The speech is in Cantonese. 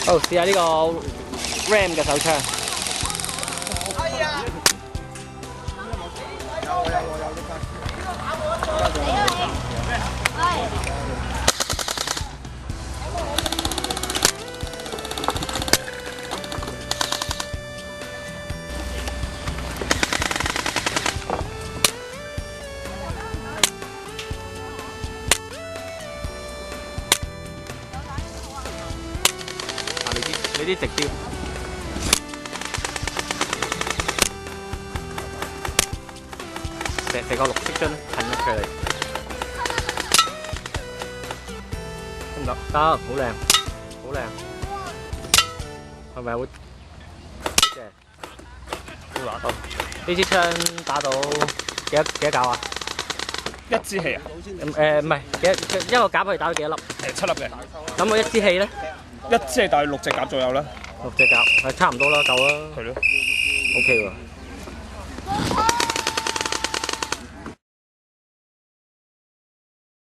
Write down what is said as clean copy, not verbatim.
好，試下呢個 Ram 嘅手槍。你啲直標，成個綠色樽噴咗出嚟，得唔得？得，好靚，好靚，係咪好？正，好拿到。呢支槍打到幾多夾啊？一支氣啊？唔係一個夾可以打到幾多粒？7粒嘅。咁我一支氣咧？一支係大約6隻夾左右啦。6隻夾係差唔多啦，夠啦。係咯。OK 喎。